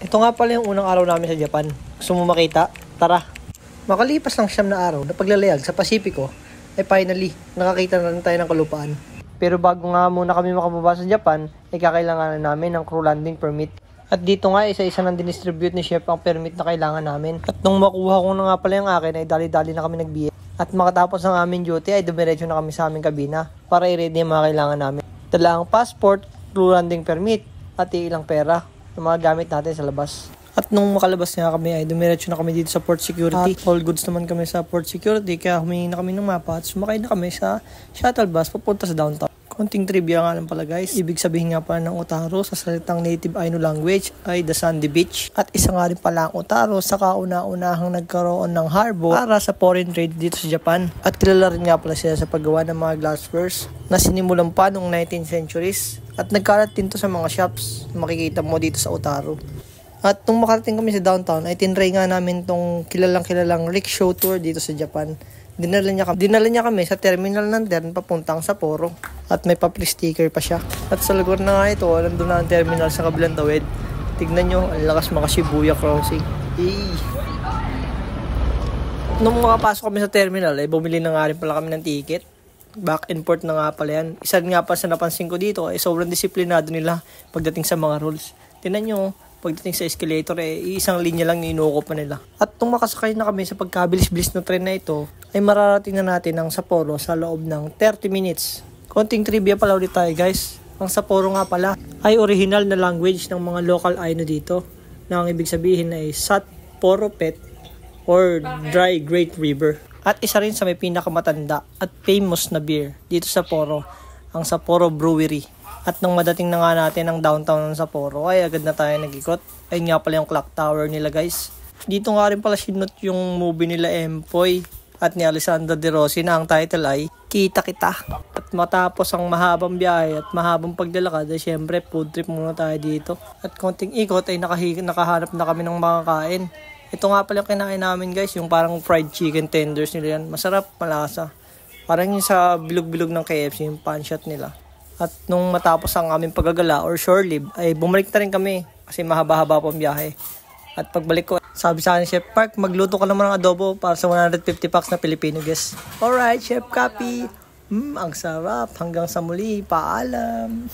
Ito nga pala yung unang araw namin sa Japan. Gusto mo makita? Tara! Makalipas lang 9 na araw na paglalayag sa Pasipiko, ay finally, nakakita na rin tayo ng kalupaan. Pero bago nga muna kami makababa sa Japan, ay kakailangan namin ng crew landing permit. At dito nga, isa-isa nang dinistribute ni Chef ang permit na kailangan namin. At nung makuha ko na nga pala yung akin, ay dali-dali na kami nagbiye. At makatapos ng aming duty, ay dumiretso na kami sa aming kabina para i-ready yung mga kailangan namin. Dala ang passport, crew landing permit, at ilang pera ng mga gamit natin sa labas. At nung makalabas nga kami ay dumiretso na kami dito sa port security. At all goods naman kami sa port security kaya humingi na kami ng mapa at sumakay na kami sa shuttle bus papunta sa downtown. Konting trivia nga lang pala guys. Ibig sabihin nga pala ng Otaru sa salitang native Ainu language ay the sandy beach. At isa nga rin pala ang Otaru sa kauna-unahang nagkaroon ng harbor para sa foreign trade dito sa Japan. At kilala rin nga pala sila sa paggawa ng mga glasswares na sinimulan pa noong 19th centuries. At nagkalat din to sa mga shops na makikita mo dito sa Otaru. At nung makarating kami sa downtown ay tinry nga namin tong kilalang rickshaw tour dito sa Japan. Dinala niya kami sa terminal ng tren papuntang Sapporo. At may pa-free sticker pa siya. At sa lugar na nga ito, nandun na ang terminal sa kabilang tawid. Tignan nyo, ang lakas mga Shibuya crossing. Nung makapasok kami sa terminal ay bumili na nga rin pala kami ng ticket. Back and forth na nga pala yan. Isa nga pa sa napansin ko dito ay sobrang disiplinado nila pagdating sa mga rules. Tignan nyo, pagdating sa escalator isang linya lang niinuko pa nila. At nung makasakay na kami sa pagkabilis-bilis na tren na ito, ay mararating na natin ang Sapporo sa loob ng 30 minutes. Konting trivia pala ulit tayo guys. Ang Sapporo nga pala ay original na language ng mga local Ainu dito. Na ang ibig sabihin ay Sapporo Pet or Dry Great River. At isa rin sa may pinakamatanda at famous na beer dito sa Sapporo, ang Sapporo Brewery. At nang madating na nga natin ang downtown ng Sapporo, ay agad na tayo nag-ikot. Ayun nga pala yung clock tower nila guys. Dito nga rin pala sinut yung movie nila Empoy at ni Alessandra De Rossi na ang title ay Kita Kita. At matapos ang mahabang biyahe at mahabang paglalakad, ay syempre food trip muna tayo dito. At konting ikot ay nakahanap na kami ng mga kain. Ito nga pala yung kinain namin guys, yung parang fried chicken tenders nila yan. Masarap, malasa. Parang yung sa bilog-bilog ng KFC, yung pan-shot nila. At nung matapos ang aming paggagala or shore leave, ay bumalik na rin kami kasi mahaba-haba pang biyahe. At pagbalik ko, sabi sa akin, Chef Park, magluto ka naman ng adobo para sa 150 packs na Filipino guest. Alright, Chef Copy. Ang sarap. Hanggang sa muli. Paalam.